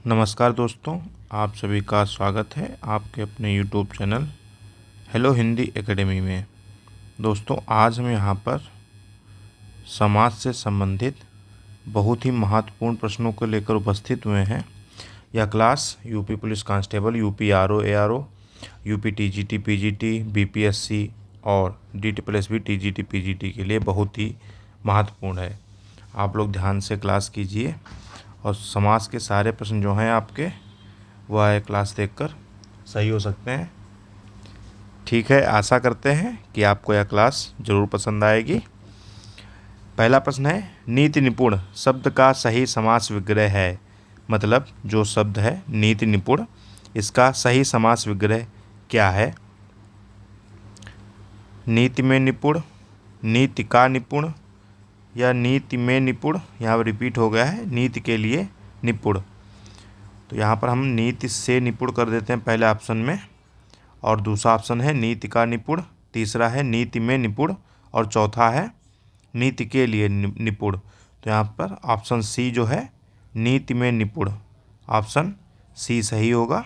नमस्कार दोस्तों, आप सभी का स्वागत है आपके अपने YouTube channel hello Hindi academy में। दोस्तों, आज हम यहाँ पर समाज से संबंधित बहुत ही महत्वपूर्ण प्रश्नों को लेकर उपस्थित हुए हैं। यह class UP police constable, UP RO ARO, UP TGT PGT, BPSC और डीटीपीएससी टीजीटी पीजीटी के लिए बहुत ही महत्वपूर्ण है। आप लोग ध्यान से क्लास कीजिए और समाज के सारे प्रश्न जो हैं आपके वह क्लास देखकर सही हो सकते हैं। ठीक है, आशा करते हैं कि आपको यह क्लास ज़रूर पसंद आएगी। पहला प्रश्न है, नीति निपुण शब्द का सही समास विग्रह है। मतलब जो शब्द है नीति निपुण, इसका सही समास विग्रह क्या है? नीति में निपुण, नीति का निपुण या नीति में निपुण। यहाँ पर रिपीट हो गया है, नीति के लिए निपुण। तो यहाँ पर हम नीति से निपुण कर देते हैं पहले ऑप्शन में, और दूसरा ऑप्शन है नीति का निपुण, तीसरा है नीति में निपुण और चौथा है नीति के लिए निपुण। तो यहाँ पर ऑप्शन सी जो है नीति में निपुण, ऑप्शन सी सही होगा।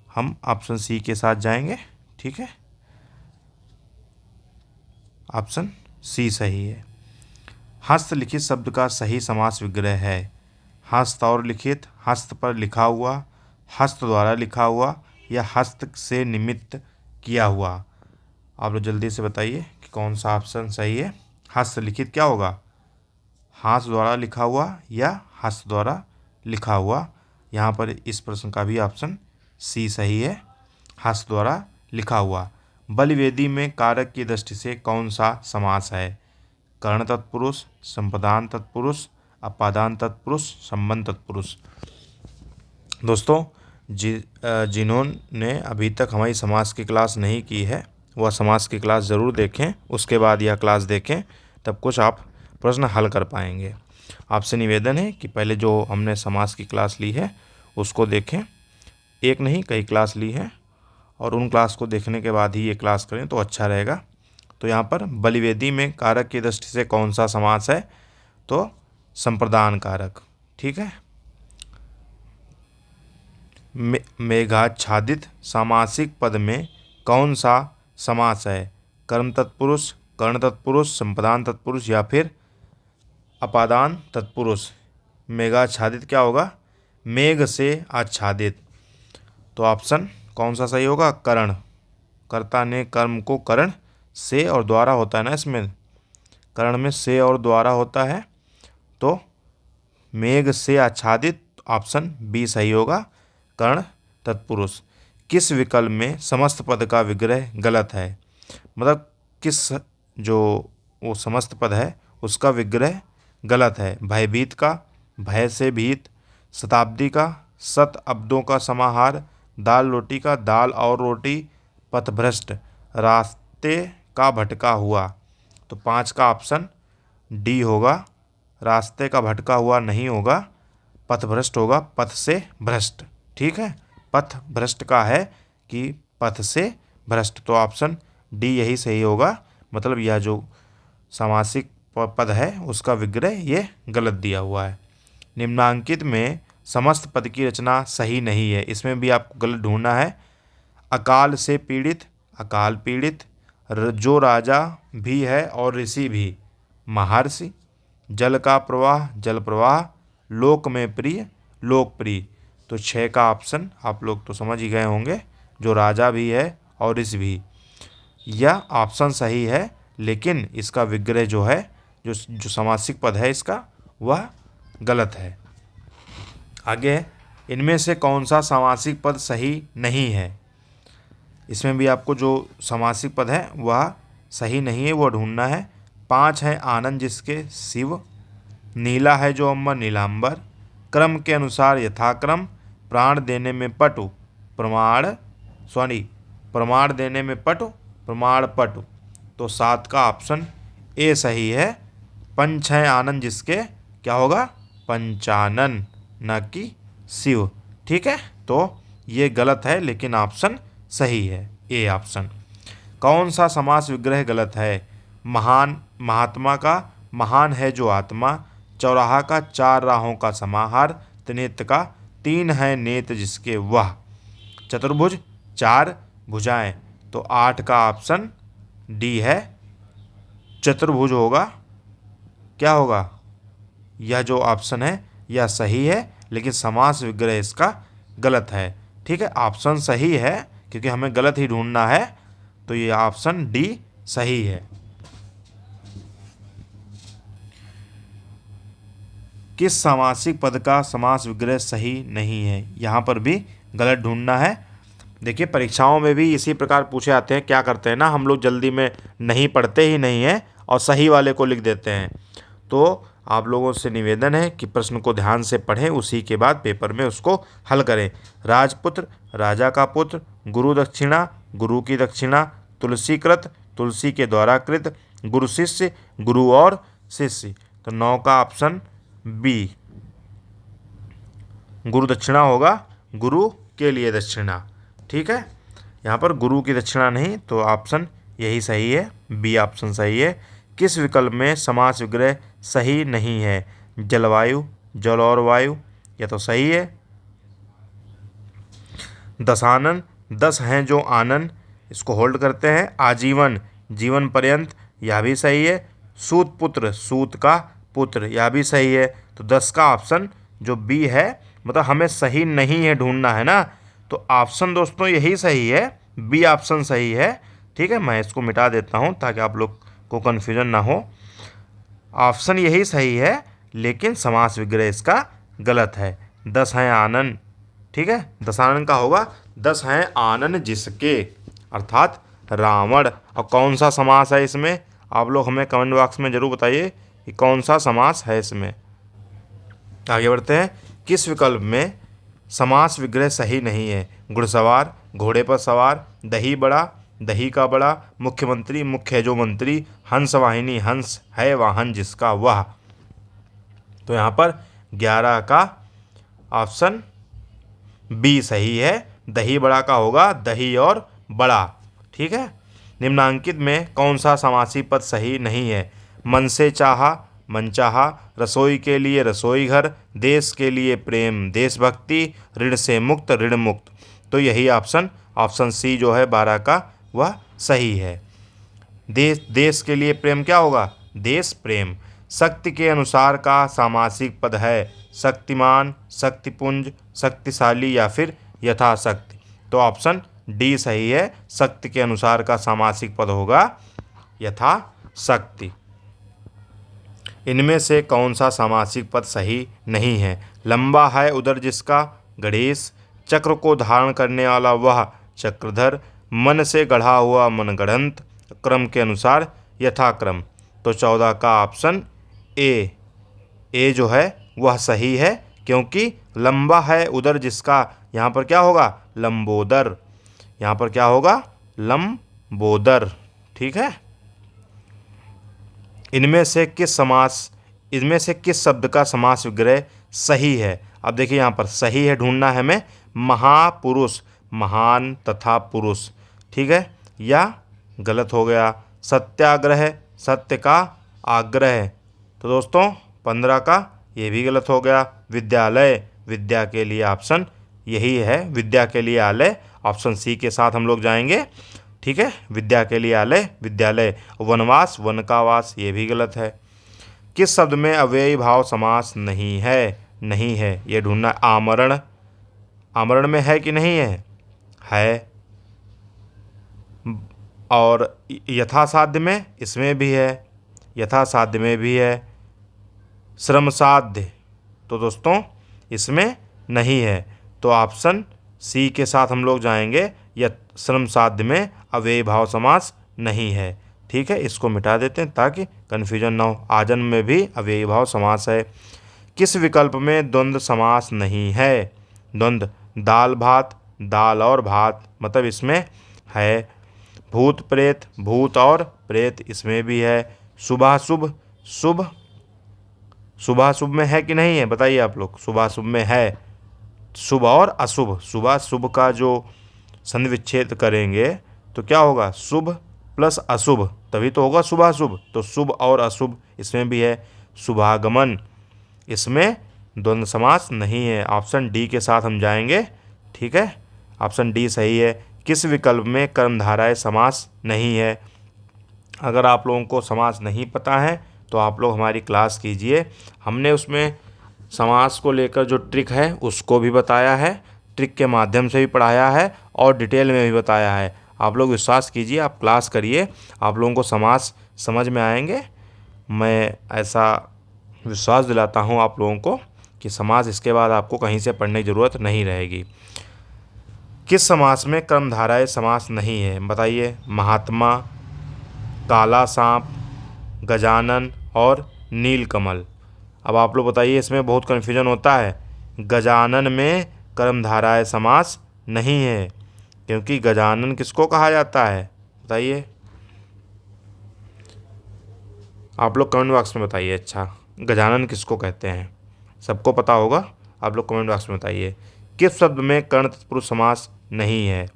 हम ऑप्शन सी के साथ जाएंगे। ठीक है, ऑप्शन सी सही है। हस्तलिखित शब्द का सही समास विग्रह है। हस्त और लिखित, हस्त पर लिखा हुआ, हस्त द्वारा लिखा हुआ या हस्त से निमित्त किया हुआ। आप लोग जल्दी से बताइए कि कौन सा ऑप्शन सही है। हस्तलिखित क्या होगा? हाथ द्वारा लिखा हुआ या हस्त द्वारा लिखा हुआ। यहाँ पर इस प्रश्न का भी ऑप्शन सी सही है, हस्त द्वारा लिखा हुआ। बलिवेदी में कारक की दृष्टि से कौन सा समास है? कर्ण तत्पुरुष, संप्रदान तत्पुरुष, अपादान तत्पुरुष, संबंध तत्पुरुष। दोस्तों, जिन्होंने अभी तक हमारी समास की क्लास नहीं की है वह समास की क्लास ज़रूर देखें, उसके बाद यह क्लास देखें, तब कुछ आप प्रश्न हल कर पाएंगे। आपसे निवेदन है कि पहले जो हमने समास की क्लास ली है उसको देखें, एक नहीं कई क्लास ली है, और उन क्लास को देखने के बाद ही ये क्लास करें तो अच्छा रहेगा। तो यहाँ पर बलिवेदी में कारक की दृष्टि से कौन सा समास है? तो संप्रदान कारक। ठीक है। मेघाच्छादित सामासिक पद में कौन सा समास है? कर्म तत्पुरुष, कर्ण तत्पुरुष, संप्रदान तत्पुरुष या फिर अपादान तत्पुरुष। मेघाच्छादित क्या होगा? मेघ से आच्छादित। तो ऑप्शन कौन सा सही होगा? कर्ण। कर्ता ने कर्म को कर्ण से और द्वारा होता है ना, इसमें कर्ण में से और द्वारा होता है, तो मेघ से आच्छादित ऑप्शन बी सही होगा, कर्ण तत्पुरुष। किस विकल्प में समस्त पद का विग्रह गलत है? मतलब किस जो वो समस्त पद है उसका विग्रह गलत है? भयभीत का, भय से भीत, शताब्दी का, शत अब्दों का समाहार, दाल रोटी का, दाल और रोटी, पथभ्रष्ट, रास्ते का भटका हुआ। तो 5 का ऑप्शन डी होगा, रास्ते का भटका हुआ नहीं होगा, पथभ्रष्ट होगा, पथ से भ्रष्ट। ठीक है, पथ भ्रष्ट का है कि पथ से भ्रष्ट, तो ऑप्शन डी यही सही होगा। मतलब यह जो सामासिक पद है उसका विग्रह ये गलत दिया हुआ है। निम्नांकित में समस्त पद की रचना सही नहीं है, इसमें भी आपको गलत ढूंढना है। अकाल से पीड़ित, अकाल पीड़ित, जो राजा भी है और ऋषि भी, महर्षि। जल का प्रवाह, जल प्रवाह। लोक में प्रिय, लोकप्रिय। तो 6 का ऑप्शन आप लोग तो समझ ही गए होंगे, जो राजा भी है और ऋषि भी। यह ऑप्शन सही है, लेकिन इसका विग्रह जो है, जो समासिक पद है इसका, वह गलत है। आगे, इनमें से कौन सा समासिक पद सही नहीं है? इसमें भी आपको जो समासिक पद है वह सही नहीं है, वह ढूंढना है। 5 है आनंद जिसके शिव, नीला है जो अम्बर नीलांबर, क्रम के अनुसार यथाक्रम, प्राण देने में पटु, प्रमाण देने में पटु, प्रमाण पटु। तो 7 का ऑप्शन ए सही है। पंच है आनंद जिसके, क्या होगा? पंचानन, न कि शिव। ठीक है, तो ये गलत है, लेकिन ऑप्शन सही है, ए ऑप्शन। कौन सा समास विग्रह गलत है? महान, महात्मा का, महान है जो आत्मा, चौराहा का, 4 राहों का समाहार, त्रिनेत्र का, तीन है नेत्र जिसके वह। चतुर्भुज, चार भुजाएं। तो 8 का ऑप्शन डी है, चतुर्भुज होगा। क्या होगा? यह जो ऑप्शन है यह सही है, लेकिन समास विग्रह इसका गलत है। ठीक है, ऑप्शन सही है क्योंकि हमें गलत ही ढूंढना है, तो ये ऑप्शन डी सही है। किस सामासिक पद का समास विग्रह सही नहीं है? यहाँ पर भी गलत ढूंढना है। देखिए, परीक्षाओं में भी इसी प्रकार पूछे आते हैं। क्या करते हैं ना, हम लोग जल्दी में नहीं पढ़ते ही नहीं है और सही वाले को लिख देते हैं। तो आप लोगों से निवेदन है कि प्रश्न को ध्यान से पढ़ें, उसी के बाद पेपर में उसको हल करें। राजपुत्र, राजा का पुत्र। गुरु दक्षिणा, गुरु की दक्षिणा। तुलसीकृत, तुलसी के द्वारा कृत। गुरु शिष्य, गुरु और शिष्य। तो 9 का ऑप्शन बी, गुरु दक्षिणा होगा, गुरु के लिए दक्षिणा। ठीक है, यहाँ पर गुरु की दक्षिणा नहीं, तो ऑप्शन यही सही है, बी ऑप्शन सही है। किस विकल्प में समास विग्रह सही नहीं है? जलवायु, जल और वायु, यह तो सही है। दशानन, 10 हैं जो आनन, इसको होल्ड करते हैं। आजीवन, जीवन पर्यंत, यह भी सही है। सूत पुत्र, सूत का पुत्र, यह भी सही है। तो 10 का ऑप्शन जो बी है, मतलब हमें सही नहीं है ढूंढना है ना, तो ऑप्शन दोस्तों यही सही है, बी ऑप्शन सही है। ठीक है, मैं इसको मिटा देता हूँ ताकि आप लोग को कन्फ्यूजन ना हो। ऑप्शन यही सही है, लेकिन समास विग्रह इसका गलत है। 10 हैं आनन, ठीक है, दशानन का होगा 10 हैं आनन जिसके, अर्थात रावण। और कौन सा समास है इसमें? आप लोग हमें कमेंट बॉक्स में जरूर बताइए कि कौन सा समास है इसमें। आगे बढ़ते हैं। किस विकल्प में समास विग्रह सही नहीं है? घुड़सवार, घोड़े पर सवार। दही बड़ा, दही का बड़ा। मुख्यमंत्री, मुख्य है जो मंत्री। हंस वाहिनी, हंस है वाहन जिसका वह। तो यहाँ पर 11 का ऑप्शन बी सही है, दही बड़ा का होगा दही और बड़ा। ठीक है, निम्नांकित में कौन सा समासी पद सही नहीं है? मन से चाहा, मनचाहा। रसोई के लिए, रसोई घर। देश के लिए, प्रेम, देशभक्ति। ऋण से मुक्त, ऋण मुक्त। तो यही ऑप्शन सी जो है 12 का, वह सही है। देश के लिए प्रेम क्या होगा? देश प्रेम। शक्ति के अनुसार का सामासिक पद है? शक्तिमान, शक्तिपुंज, शक्तिशाली या फिर यथाशक्ति। तो ऑप्शन डी सही है, शक्ति के अनुसार का सामासिक पद होगा यथाशक्ति। इनमें से कौन सा सामासिक पद सही नहीं है? लंबा है उदर जिसका, गणेश। चक्र को धारण करने वाला वह, चक्रधर। मन से गढ़ा हुआ, मनगढ़ंत। क्रम के अनुसार, यथाक्रम। तो 14 का ऑप्शन ए जो है वह सही है, क्योंकि लंबा है उदर जिसका, यहाँ पर क्या होगा? लंबोदर। यहाँ पर क्या होगा? लंबोदर। ठीक है, इनमें से किस शब्द का समास विग्रह सही है? अब देखिए यहाँ पर सही है ढूंढना है हमें। महापुरुष, महान तथा पुरुष। ठीक है, या गलत हो गया। सत्याग्रह, सत्य का आग्रह। तो दोस्तों 15 का ये भी गलत हो गया। विद्यालय, विद्या के लिए ऑप्शन यही है, विद्या के लिए आलय। ऑप्शन सी के साथ हम लोग जाएंगे। ठीक है, विद्या के लिए आलय, विद्यालय। वनवास, वन का वास, ये भी गलत है। किस शब्द में अव्ययी भाव समास नहीं है? नहीं है, ये ढूंढना। आमरण, आमरण में है कि नहीं है? है। और यथासाध्य में, इसमें भी है, यथासाध्य में भी है। श्रमसाध्य, तो दोस्तों इसमें नहीं है। तो ऑप्शन सी के साथ हम लोग जाएंगे, या श्रमसाध्य में अव्ययी भाव समास नहीं है। ठीक है, इसको मिटा देते हैं ताकि कन्फ्यूजन ना हो। आजन्म में भी अव्ययी भाव समास है। किस विकल्प में द्वंद्व समास नहीं है? द्वंद्व, दाल भात, दाल और भात, मतलब इसमें है। भूत प्रेत, भूत और प्रेत, इसमें भी है। शुभाशुभ, शुभ, शुभाशुभ में है कि नहीं है? बताइए आप लोग, शुभाशुभ में है। शुभ और अशुभ, शुभ शुभ का जो संधि विच्छेद करेंगे तो क्या होगा? शुभ प्लस अशुभ, तभी तो होगा शुभाशुभ। तो शुभ और अशुभ इसमें भी है। शुभागमन, इसमें द्वंद्व समास नहीं है। ऑप्शन डी के साथ हम जाएंगे। ठीक है, ऑप्शन डी सही है। किस विकल्प में कर्मधारय समास नहीं है? अगर आप लोगों को समास नहीं पता है तो आप लोग हमारी क्लास कीजिए। हमने उसमें समास को लेकर जो ट्रिक है उसको भी बताया है, ट्रिक के माध्यम से भी पढ़ाया है और डिटेल में भी बताया है। आप लोग विश्वास कीजिए, आप क्लास करिए, आप लोगों को समास समझ में आएंगे। मैं ऐसा विश्वास दिलाता हूँ आप लोगों को कि समास इसके बाद आपको कहीं से पढ़ने की ज़रूरत नहीं रहेगी। किस समास में कर्मधारय समास नहीं है? बताइए। महात्मा, काला सांप, गजानन और नीलकमल। अब आप लोग बताइए, इसमें बहुत कन्फ्यूजन होता है। गजानन में कर्मधारय समास नहीं है, क्योंकि गजानन किसको कहा जाता है? बताइए, आप लोग कमेंट बॉक्स में बताइए। अच्छा, गजानन किसको कहते हैं? सबको पता होगा, आप लोग कमेंट बॉक्स में बताइए। किस शब्द में कर्ण तत्पुरुष समास नहीं है?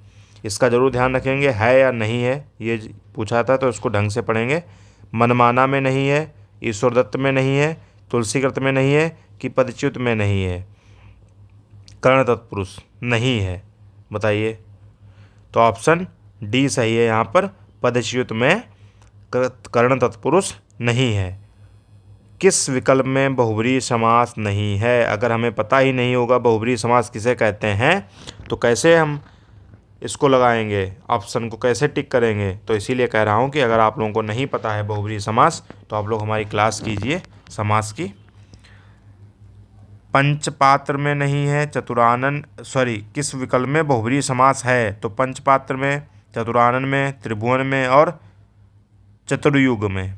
इसका जरूर ध्यान रखेंगे, है या नहीं है, ये पूछा था तो इसको ढंग से पढ़ेंगे। मनमाना में नहीं है, ईश्वर दत्त में नहीं है, तुलसीकृत में नहीं है, कि पदच्युत में नहीं है? कर्ण तत्पुरुष नहीं है, बताइए। तो ऑप्शन डी सही है। यहाँ पर पदच्युत में कर्ण तत्पुरुष नहीं है। किस विकल्प में बहुब्रीहि समास नहीं है? अगर हमें पता ही नहीं होगा बहुब्रीहि समास किसे कहते हैं तो कैसे हम इसको लगाएंगे, ऑप्शन को कैसे टिक करेंगे? तो इसीलिए कह रहा हूँ कि अगर आप लोगों को नहीं पता है बहुब्रीहि समास तो आप लोग हमारी क्लास कीजिए समास की। पंचपात्र में नहीं है, चतुरानन किस विकल्प में बहुब्रीहि समास है? तो पंचपात्र में, चतुरानन में, त्रिभुवन में और चतुर्युग में।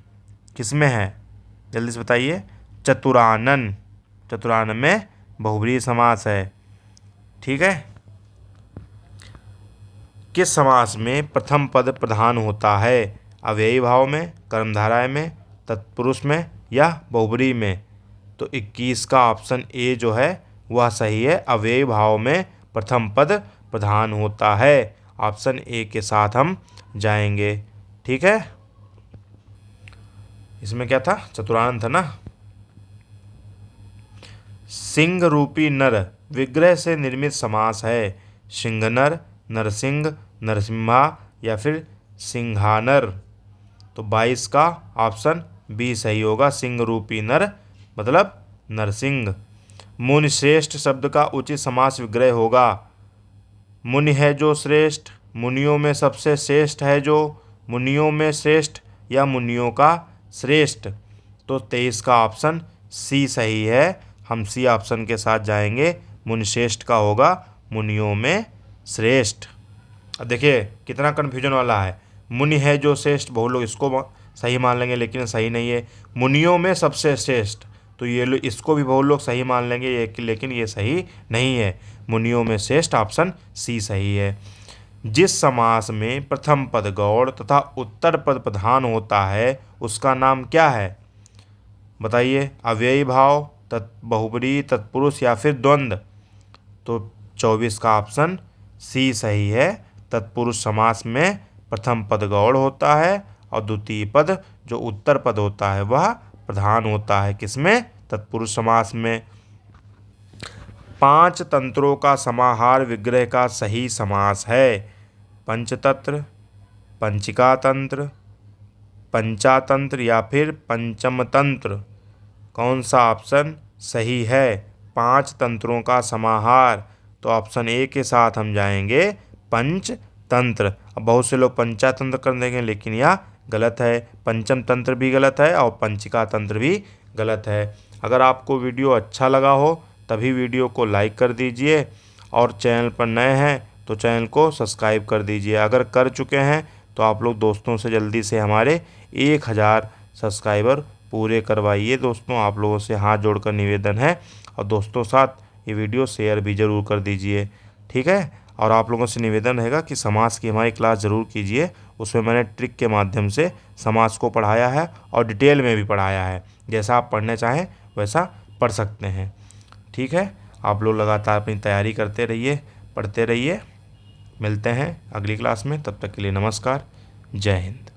किस में है? जल्दी से बताइए। चतुरानन, चतुरानन में बहुब्रीहि समास है। ठीक है। किस समास में प्रथम पद प्रधान होता है? अव्ययी भाव में, कर्मधारय में, तत्पुरुष में या बहुब्रीहि में? तो 21 का ऑप्शन ए जो है वह सही है। अव्ययी भाव में प्रथम पद प्रधान होता है। ऑप्शन ए के साथ हम जाएंगे। ठीक है, इसमें क्या था? चतुरानन था ना। सिंह रूपी नर विग्रह से निर्मित समास है। सिंघनर, नरसिंह, नरसिम्हा या फिर सिंघानर? तो 22 का ऑप्शन बी सही होगा। सिंह रूपी नर मतलब नरसिंह। मुनि श्रेष्ठ शब्द का उचित समास विग्रह होगा। मुनि है जो श्रेष्ठ, मुनियों में सबसे श्रेष्ठ है जो, मुनियों में श्रेष्ठ या मुनियों का श्रेष्ठ? तो 23 का ऑप्शन सी सही है। हम सी ऑप्शन के साथ जाएंगे। मुनिश्रेष्ठ का होगा मुनियों में श्रेष्ठ। अब देखिए कितना कन्फ्यूजन वाला है। मुनि है जो श्रेष्ठ, बहुत लोग इसको सही मान लेंगे लेकिन सही नहीं है। मुनियों में सबसे श्रेष्ठ, तो ये लोग इसको भी बहुत लोग सही मान लेंगे लेकिन ये सही नहीं है। मुनियों में श्रेष्ठ ऑप्शन सी सही है। जिस समास में प्रथम पद गौड़ तथा उत्तर पद प्रधान होता है उसका नाम क्या है? बताइए। अव्ययी भाव, बहुब्रीहि, तत्पुरुष या फिर द्वंद्व? तो 24 का ऑप्शन सी सही है। तत्पुरुष समास में प्रथम पद गौड़ होता है और द्वितीय पद जो उत्तर पद होता है वह प्रधान होता है। किसमें? तत्पुरुष समास में। 5 तंत्रों का समाहार विग्रह का सही समास है। पंचतंत्र, पंचिका तंत्र, पंचातंत्र या फिर पंचम तंत्र? कौन सा ऑप्शन सही है? 5 तंत्रों का समाहार, तो ऑप्शन ए के साथ हम जाएंगे, पंचतंत्र। अब बहुत से लोग पंचातंत्र कर देंगे लेकिन यह गलत है। पंचम तंत्र भी गलत है और पंचिका तंत्र भी गलत है। अगर आपको वीडियो अच्छा लगा हो तभी वीडियो को लाइक कर दीजिए और चैनल पर नए हैं तो चैनल को सब्सक्राइब कर दीजिए। अगर कर चुके हैं तो आप लोग दोस्तों से जल्दी से हमारे 1000 सब्सक्राइबर पूरे करवाइए। दोस्तों, आप लोगों से हाथ जोड़कर निवेदन है और दोस्तों साथ ये वीडियो शेयर भी ज़रूर कर दीजिए। ठीक है, और आप लोगों से निवेदन रहेगा कि समास की हमारी क्लास ज़रूर कीजिए। उसमें मैंने ट्रिक के माध्यम से समास को पढ़ाया है और डिटेल में भी पढ़ाया है। जैसा आप पढ़ने चाहें वैसा पढ़ सकते हैं। ठीक है, आप लोग लगातार अपनी तैयारी करते रहिए, पढ़ते रहिए। मिलते हैं अगली क्लास में, तब तक के लिए नमस्कार, जय हिंद।